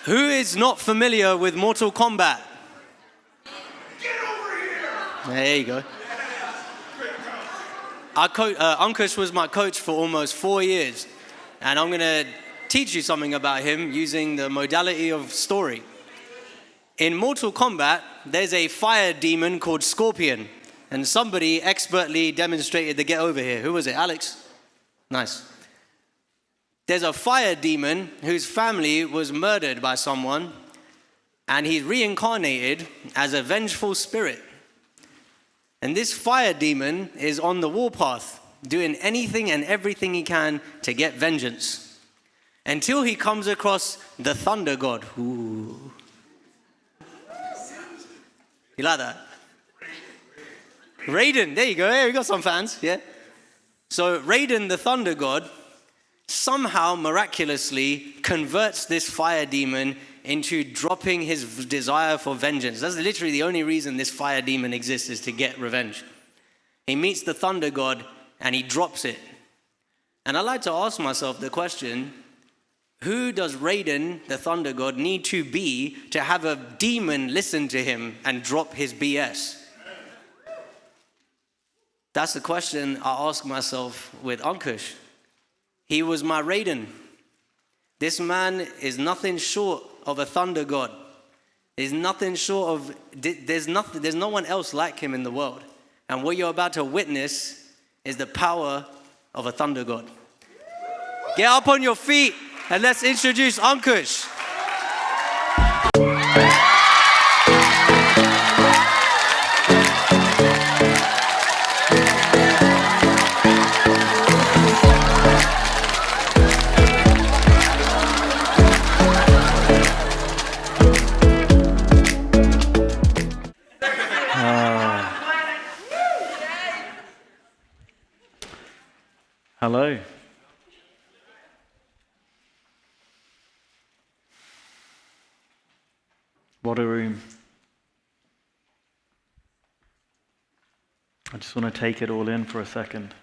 Who is not familiar with Mortal Kombat? Get over here! There you go. Ankush was my coach for almost 4 years, and I'm going to teach you something about him using the modality of story. In Mortal Kombat, there's a fire demon called Scorpion, and somebody expertly demonstrated the get over here. Who was it? Alex? Nice. There's a fire demon whose family was murdered by someone, and he's reincarnated as a vengeful spirit. And this fire demon is on the warpath, doing anything and everything he can to get vengeance, until he comes across the thunder god. Ooh. You like that? Raiden, there you go. Hey, we got some fans, yeah? So Raiden, the thunder god, somehow miraculously converts this fire demon into dropping his desire for vengeance. That's literally the only reason this fire demon exists, is to get revenge. He meets the thunder god and he drops it. And I like to ask myself the question, who does Raiden, the thunder god, need to be to have a demon listen to him and drop his BS? That's the question I ask myself with Ankush. He was my Raiden. This man is nothing short of a thunder god. There's nothing short of, there's no one else like him in the world. And what you're about to witness is the power of a thunder god. Get up on your feet and let's introduce Ankush. Hello. What a room. I just want to take it all in for a second.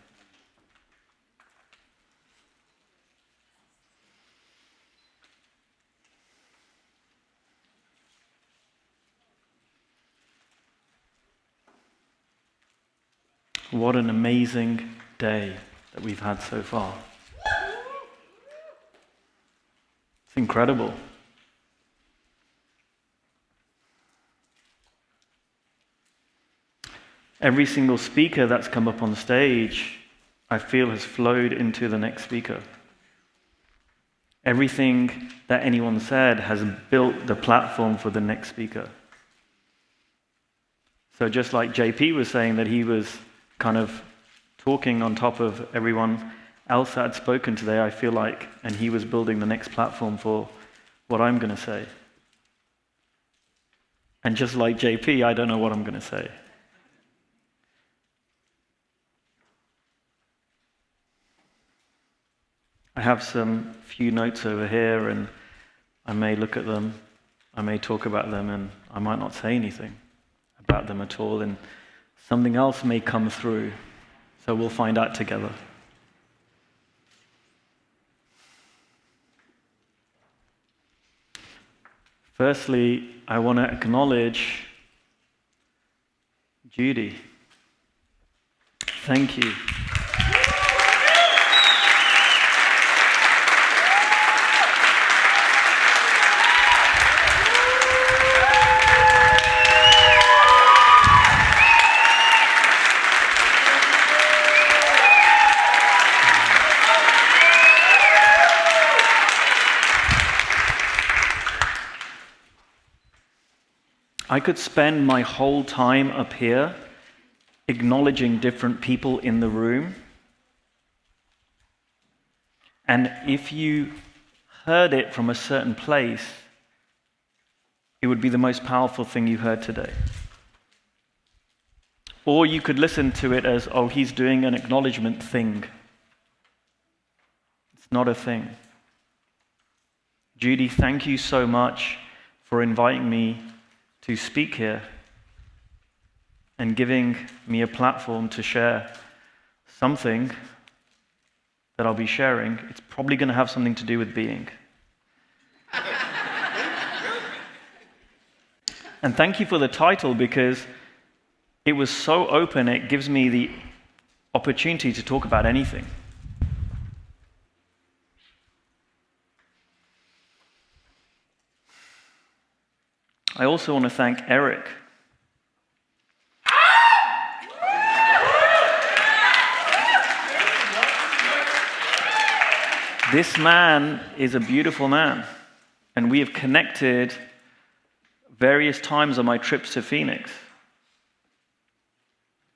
What an amazing day that we've had so far. It's incredible. Every single speaker that's come up on stage, I feel, has flowed into the next speaker. Everything that anyone said has built the platform for the next speaker. So just like JP was saying that he was kind of talking on top of everyone else that had spoken today, I feel like, and he was building the next platform for what I'm going to say. And just like JP, I don't know what I'm going to say. I have some few notes over here, and I may look at them, I may talk about them, and I might not say anything about them at all, and something else may come through. So we'll find out together. Firstly, I want to acknowledge Judy. Thank you. I could spend my whole time up here acknowledging different people in the room. And if you heard it from a certain place, it would be the most powerful thing you heard today. Or you could listen to it as, oh, he's doing an acknowledgement thing. It's not a thing. Judy, thank you so much for inviting me to speak here and giving me a platform to share something that I'll be sharing. It's probably going to have something to do with being. And thank you for the title, because it was so open, it gives me the opportunity to talk about anything. I also want to thank Eric. This man is a beautiful man, and we have connected various times on my trips to Phoenix.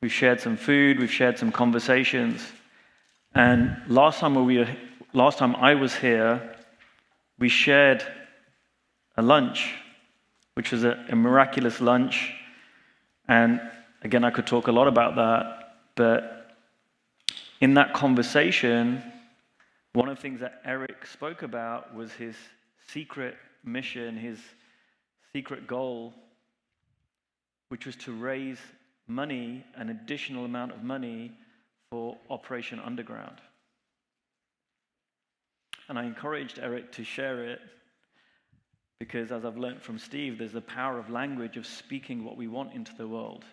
We've shared some food, we've shared some conversations, and last time I was here, we shared a lunch, which was a miraculous lunch, and again, I could talk a lot about that, but in that conversation, one of the things that Eric spoke about was his secret mission, his secret goal, which was to raise money, an additional amount of money for Operation Underground. And I encouraged Eric to share it because, as I've learned from Steve, there's the power of language, of speaking what we want into the world.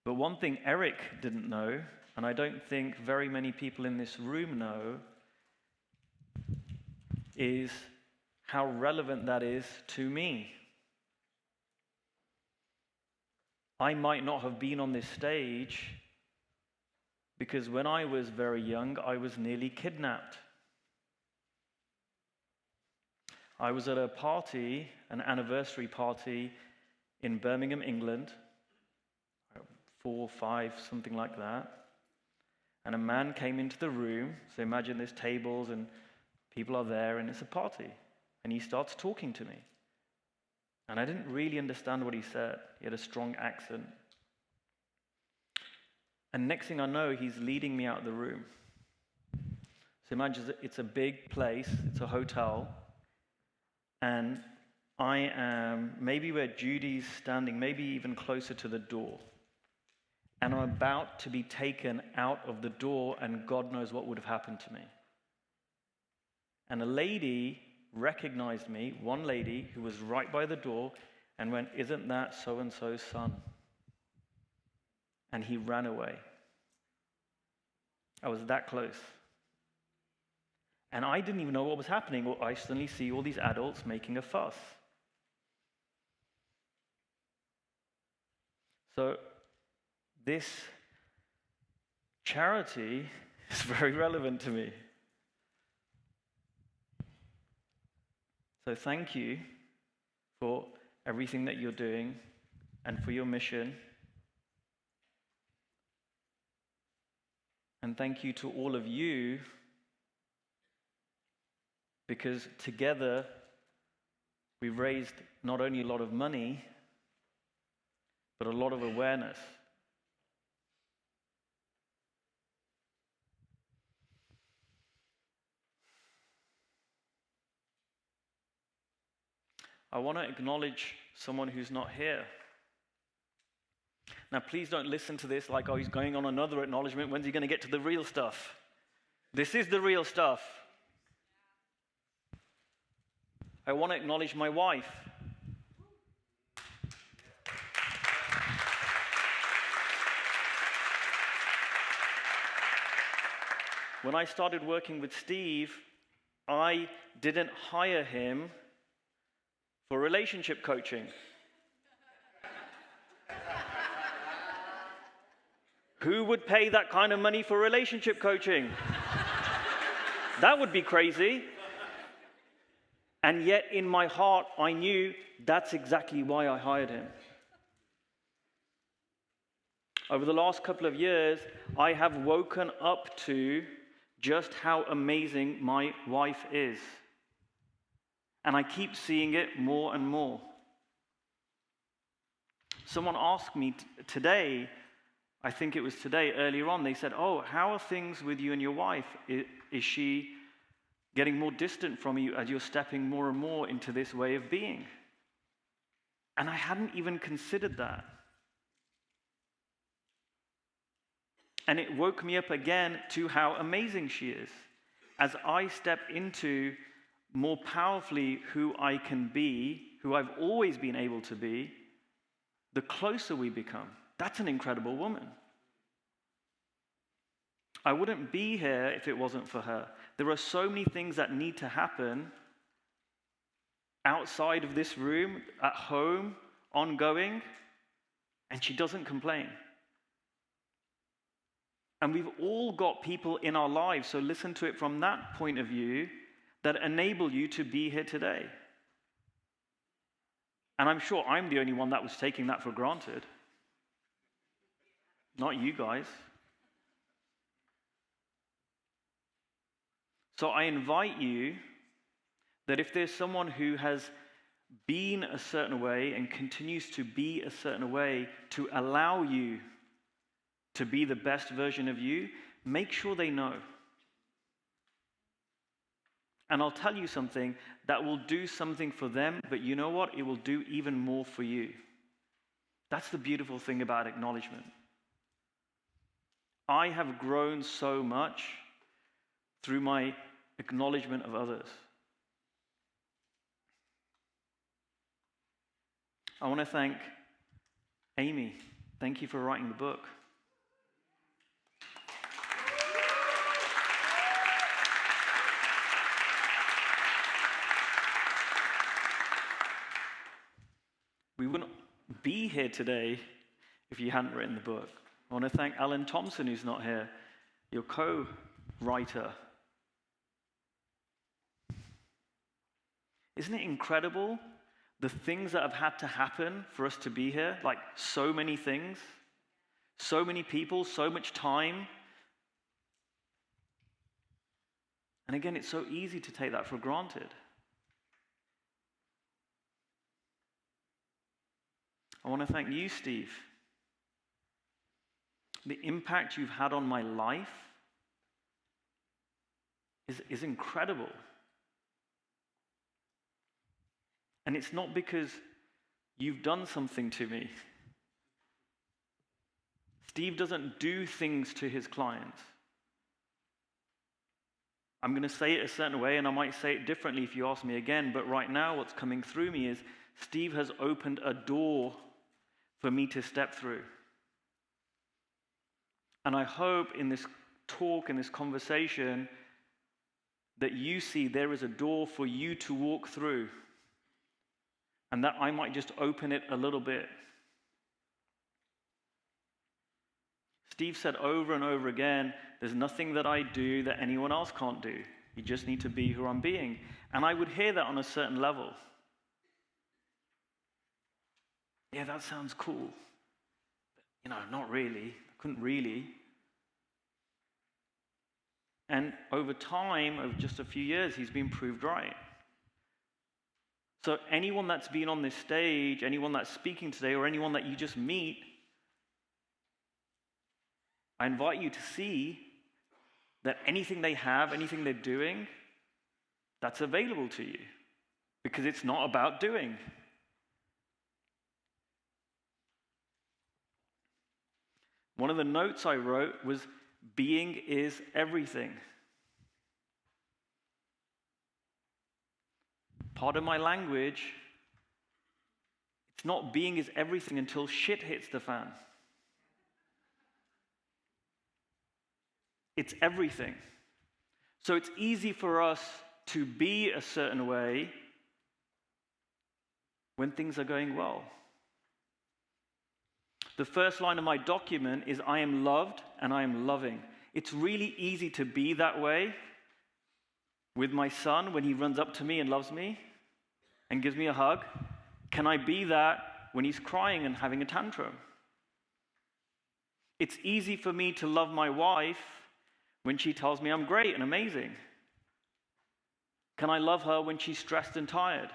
But one thing Eric didn't know, and I don't think very many people in this room know, is how relevant that is to me. I might not have been on this stage because when I was very young, I was nearly kidnapped. I was at a party, an anniversary party in Birmingham, England, 4, 5, something like that. And a man came into the room, so imagine there's tables and people are there and it's a party. And he starts talking to me. And I didn't really understand what he said. He had a strong accent. And next thing I know, he's leading me out of the room. So imagine it's a big place, it's a hotel, and I am maybe where Judy's standing, maybe even closer to the door. And I'm about to be taken out of the door, and God knows what would have happened to me. And a lady recognized me, one lady who was right by the door, and went, "Isn't that so-and-so's son?" And he ran away. I was that close. And I didn't even know what was happening. Or I suddenly see all these adults making a fuss. So this charity is very relevant to me. So thank you for everything that you're doing and for your mission. And thank you to all of you, because together we've raised not only a lot of money, but a lot of awareness. I want to acknowledge someone who's not here. Now, please don't listen to this like, oh, he's going on another acknowledgement. When's he going to get to the real stuff? This is the real stuff. I want to acknowledge my wife. When I started working with Steve, I didn't hire him for relationship coaching. Who would pay that kind of money for relationship coaching? That would be crazy. And yet in my heart, I knew that's exactly why I hired him. Over the last couple of years, I have woken up to just how amazing my wife is. And I keep seeing it more and more. Someone asked me today, I think it was today, earlier on, they said, "Oh, how are things with you and your wife? Is she getting more distant from you as you're stepping more and more into this way of being?" And I hadn't even considered that. And it woke me up again to how amazing she is. As I step into more powerfully who I can be who I've always been able to be, the closer we become. That's an incredible woman. I wouldn't be here if it wasn't for her. There are so many things that need to happen outside of this room, at home, ongoing, and she doesn't complain. And we've all got people in our lives, so listen to it from that point of view, that enable you to be here today. And I'm sure I'm the only one that was taking that for granted. Not you guys. So I invite you that if there's someone who has been a certain way and continues to be a certain way to allow you to be the best version of you, make sure they know. And I'll tell you something that will do something for them, but you know what? It will do even more for you. That's the beautiful thing about acknowledgement. I have grown so much through my acknowledgement of others. I want to thank Amy. Thank you for writing the book. We wouldn't be here today if you hadn't written the book. I want to thank Alan Thompson, who's not here, your co-writer. Isn't it incredible, the things that have had to happen for us to be here? Like, so many things, so many people, so much time. And again, it's so easy to take that for granted. I want to thank you, Steve. The impact you've had on my life is incredible. And it's not because you've done something to me. Steve doesn't do things to his clients. I'm going to say it a certain way, and I might say it differently if you ask me again, but right now what's coming through me is Steve has opened a door for me to step through. And I hope in this talk, in this conversation, that you see there is a door for you to walk through, and that I might just open it a little bit. Steve said over and over again, there's nothing that I do that anyone else can't do. You just need to be who I'm being. And I would hear that on a certain level. Yeah, that sounds cool. But, not really. I couldn't really. And over time, over just a few years, he's been proved right. So anyone that's been on this stage, anyone that's speaking today, or anyone that you just meet, I invite you to see that anything they have, anything they're doing, that's available to you. Because it's not about doing. One of the notes I wrote was, being is everything. Pardon my language, it's not being is everything until shit hits the fan. It's everything. So it's easy for us to be a certain way when things are going well. The first line of my document is, I am loved and I am loving. It's really easy to be that way with my son when he runs up to me and loves me and gives me a hug. Can I be that when he's crying and having a tantrum? It's easy for me to love my wife when she tells me I'm great and amazing. Can I love her when she's stressed and tired?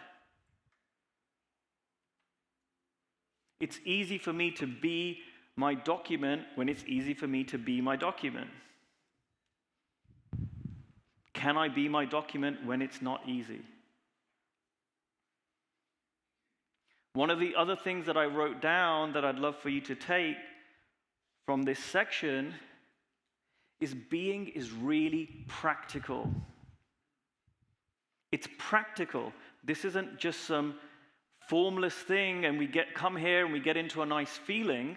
It's easy for me to be my document when it's easy for me to be my document. Can I be my document when it's not easy? One of the other things that I wrote down that I'd love for you to take from this section is being is really practical. It's practical. This isn't just some formless thing, and we come here and we get into a nice feeling,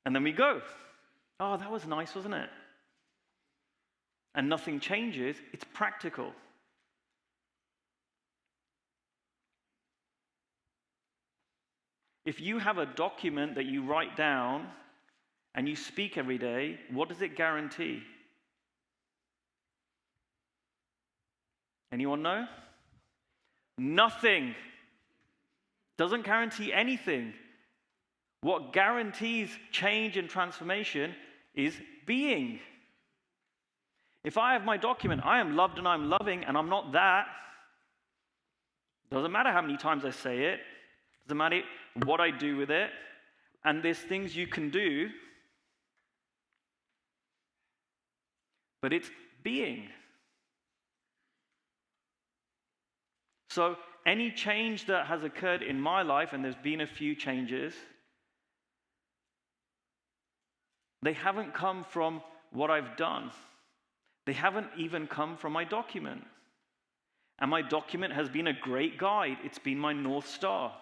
and then we go. Oh, that was nice, wasn't it? And nothing changes. It's practical. If you have a document that you write down and you speak every day, what does it guarantee? Anyone know? Nothing. Doesn't guarantee anything. What guarantees change and transformation is being. If I have my document, I am loved and I'm loving, and I'm not that, doesn't matter how many times I say it, doesn't matter what I do with it, and there's things you can do, but it's being. So any change that has occurred in my life, and there's been a few changes, they haven't come from what I've done. They haven't even come from my document. And my document has been a great guide. It's been my North Star.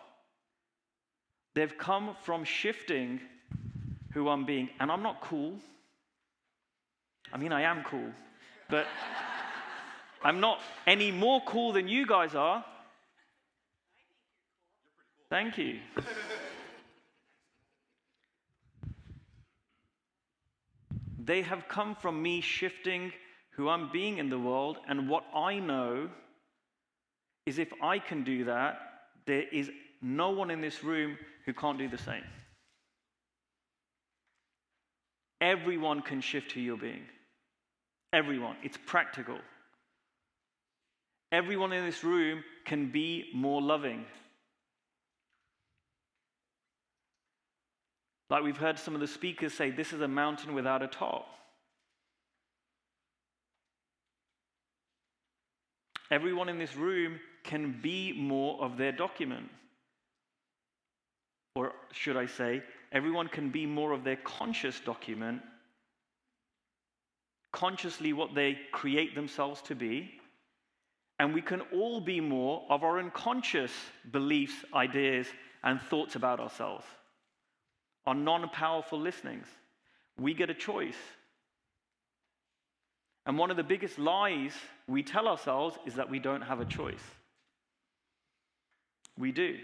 They've come from shifting who I'm being. And I'm not cool. I mean, I am cool. But I'm not any more cool than you guys are. Thank you. They have come from me shifting who I'm being in the world, and what I know is if I can do that, there is no one in this room who can't do the same. Everyone can shift who you're being. Everyone. It's practical. Everyone in this room can be more loving. Like we've heard some of the speakers say, this is a mountain without a top. Everyone in this room can be more of their document. Or should I say, everyone can be more of their conscious document, consciously what they create themselves to be. And we can all be more of our unconscious beliefs, ideas, and thoughts about ourselves. Our non-powerful listenings. We get a choice. And one of the biggest lies we tell ourselves is that we don't have a choice. We do.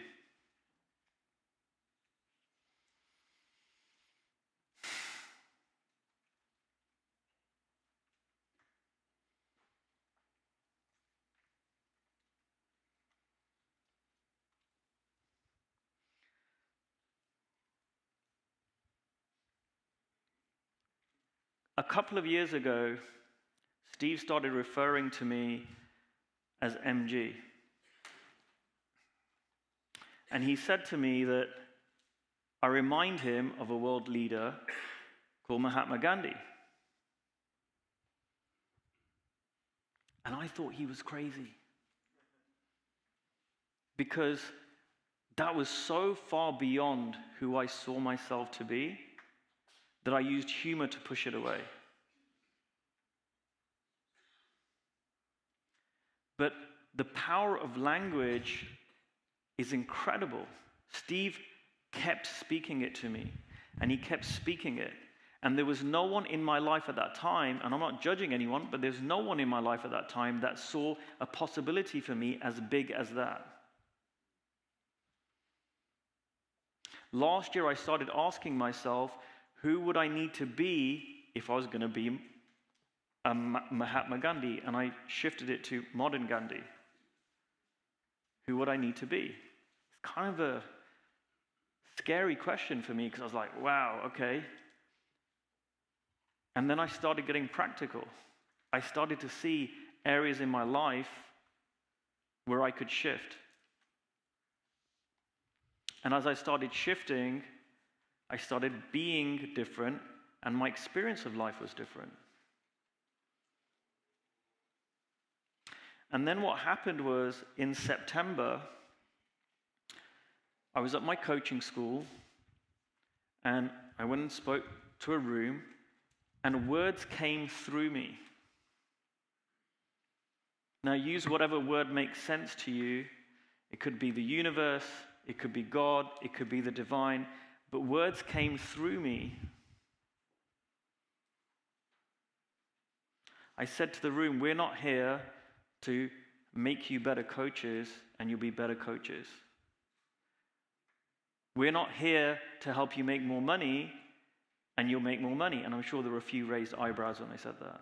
A couple of years ago, Steve started referring to me as MG. And he said to me that I remind him of a world leader called Mahatma Gandhi. And I thought he was crazy. Because that was so far beyond who I saw myself to be that I used humor to push it away. But the power of language is incredible. Steve kept speaking it to me, and he kept speaking it. And there was no one in my life at that time, and I'm not judging anyone, but there's no one in my life at that time that saw a possibility for me as big as that. Last year, I started asking myself, who would I need to be if I was going to be a Mahatma Gandhi? And I shifted it to modern Gandhi. Who would I need to be? It's kind of a scary question for me because I was like, wow, okay. And then I started getting practical. I started to see areas in my life where I could shift. And as I started shifting, I started being different, and my experience of life was different. And then what happened was, in September, I was at my coaching school, and I went and spoke to a room, and words came through me. Now, use whatever word makes sense to you It could be the universe, it could be God, it could be the divine, but words came through me. I said to the room, we're not here to make you better coaches and you'll be better coaches. We're not here to help you make more money and you'll make more money. And I'm sure there were a few raised eyebrows when they said that.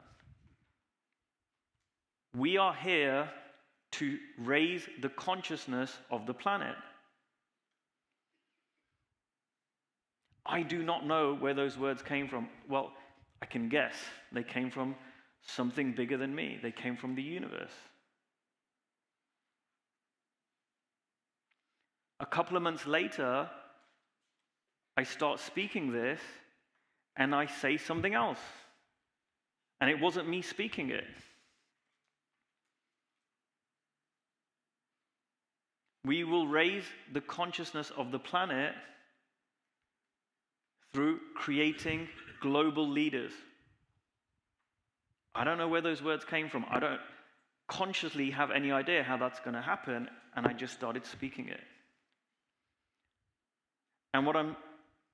We are here to raise the consciousness of the planet. I do not know where those words came from. Well, I can guess. They came from something bigger than me. They came from the universe. A couple of months later, I start speaking this, and I say something else. And it wasn't me speaking it. We will raise the consciousness of the planet through creating global leaders. I don't know where those words came from. I don't consciously have any idea how that's going to happen, and I just started speaking it. And what I'm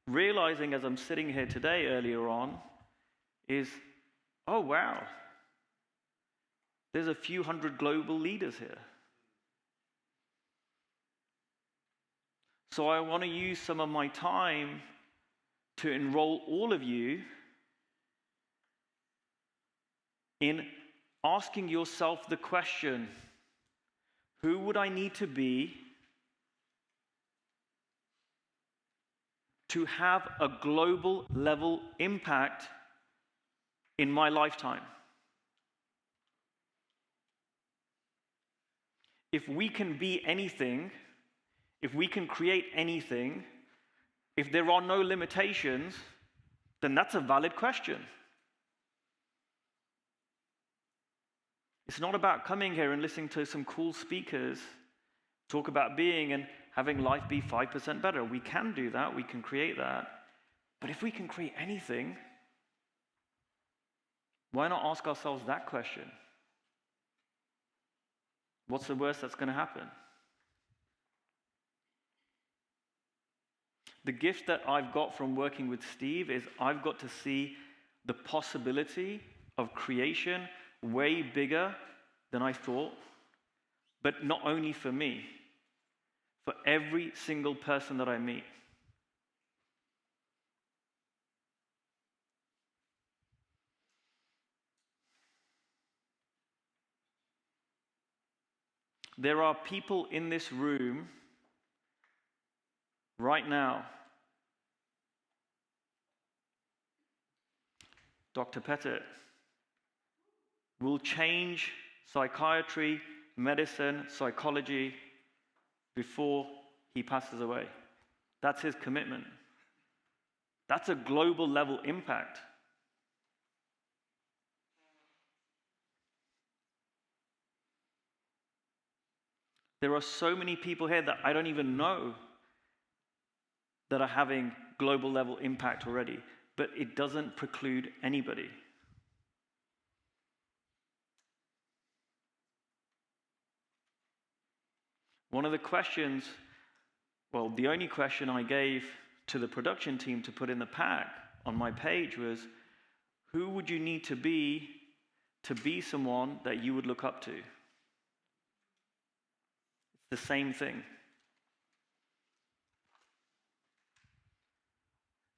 realizing as I'm sitting here today earlier on is, oh wow, there's a few hundred global leaders here. So I want to use some of my time to enroll all of you in asking yourself the question, who would I need to be to have a global level impact in my lifetime? If we can be anything, if we can create anything, if there are no limitations, then that's a valid question. It's not about coming here and listening to some cool speakers talk about being and having life be 5% better. We can do that, we can create that. But if we can create anything, why not ask ourselves that question? What's the worst that's going to happen? The gift that I've got from working with Steve is I've got to see the possibility of creation way bigger than I thought, but not only for me, for every single person that I meet. There are people in this room right now. Dr. Pettit will change psychiatry, medicine, psychology before he passes away. That's his commitment. That's a global level impact. There are so many people here that I don't even know that are having global level impact already, but it doesn't preclude anybody. One of the questions, well, the only question I gave to the production team to put in the pack on my page was, who would you need to be someone that you would look up to? It's the same thing.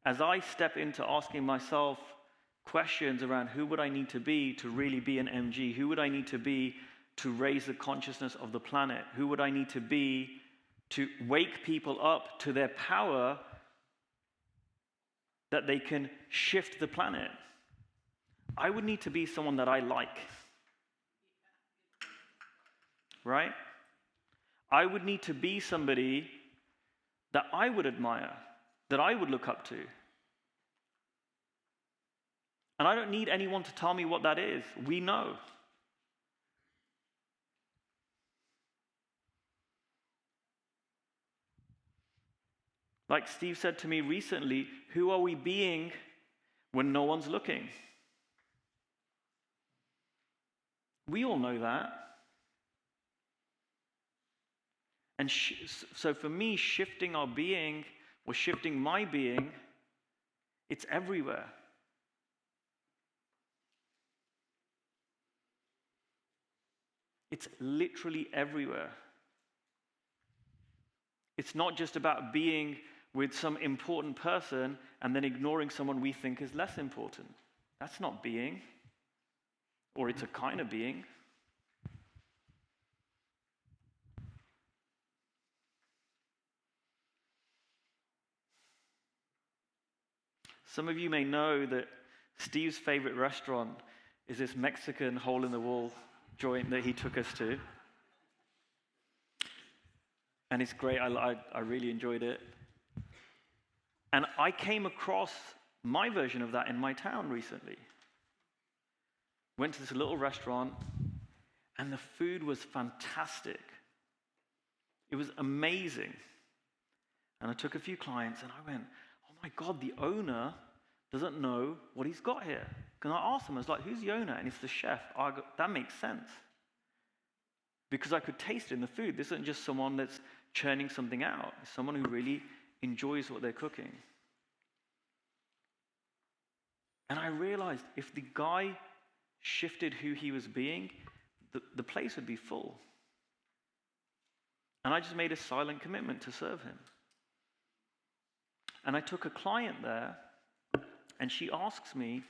As I step into asking myself questions around who would I need to be to really be an MG, who would I need to be to raise the consciousness of the planet, who would I need to be to wake people up to their power that they can shift the planet, I would need to be someone that I like. Right? I would need to be somebody that I would admire, that I would look up to. And I don't need anyone to tell me what that is. We know. Like Steve said to me recently, who are we being when no one's looking? We all know that. And so for me, shifting our being, or shifting my being, it's everywhere. It's literally everywhere. It's not just about being with some important person and then ignoring someone we think is less important. That's not being, or it's a kind of being. Some of you may know that Steve's favorite restaurant is this Mexican hole-in-the-wall joint that he took us to. And it's great, I really enjoyed it. And I came across my version of that in my town recently. Went to this little restaurant, and the food was fantastic. It was amazing. And I took a few clients, and I went, oh my God, the owner doesn't know what he's got here. Because I asked him, I was like, who's the owner? And it's the chef. That makes sense. Because I could taste it in the food. This isn't just someone that's churning something out. It's someone who really enjoys what they're cooking. And I realized if the guy shifted who he was being, the place would be full. And I just made a silent commitment to serve him. And I took a client there, and she asks me,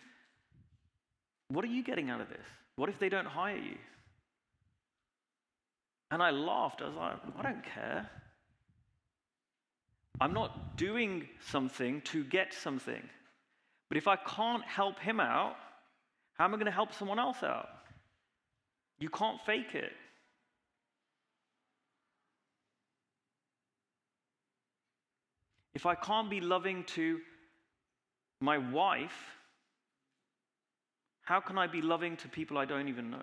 what are you getting out of this? What if they don't hire you? And I laughed. I was like, I don't care. I'm not doing something to get something. But if I can't help him out, how am I going to help someone else out? You can't fake it. If I can't be loving to my wife, how can I be loving to people I don't even know?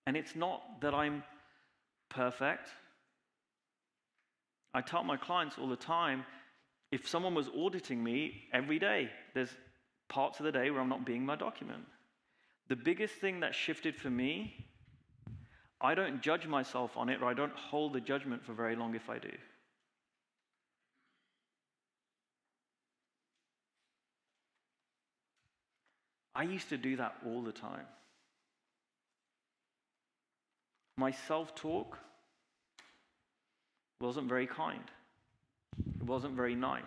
And it's not that I'm perfect. I tell my clients all the time, if someone was auditing me every day, there's parts of the day where I'm not being my document. The biggest thing that shifted for me, I don't judge myself on it, or I don't hold the judgment for very long if I do. I used to do that all the time. My self-talk wasn't very kind. It wasn't very nice.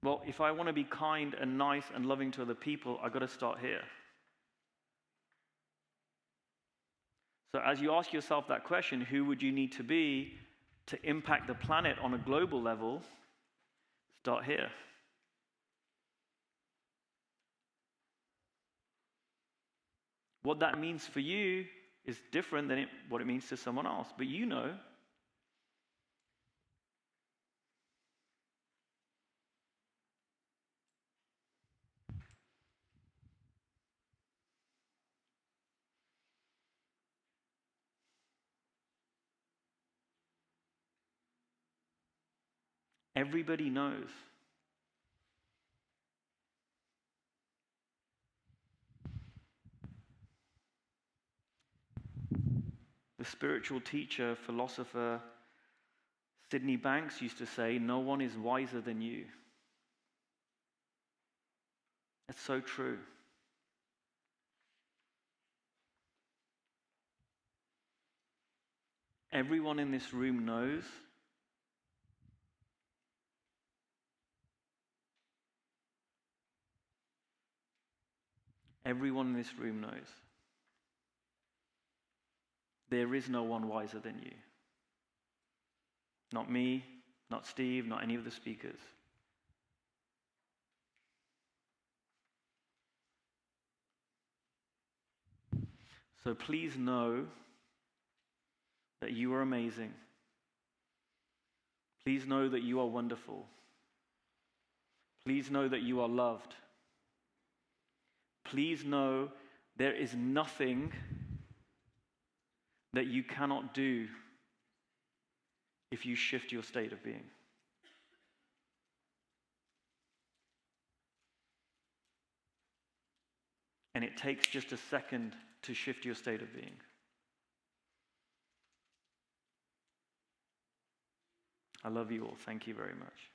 Well, if I want to be kind and nice and loving to other people, I've got to start here. So as you ask yourself that question, who would you need to be to impact the planet on a global level? Start here. What that means for you is different than what it means to someone else, but you know. Everybody knows. The spiritual teacher, philosopher, Sydney Banks used to say, no one is wiser than you. That's so true. Everyone in this room knows. Everyone in this room knows. There is no one wiser than you. Not me, not Steve, not any of the speakers. So please know that you are amazing. Please know that you are wonderful. Please know that you are loved. Please know there is nothing that you cannot do if you shift your state of being. And it takes just a second to shift your state of being. I love you all. Thank you very much.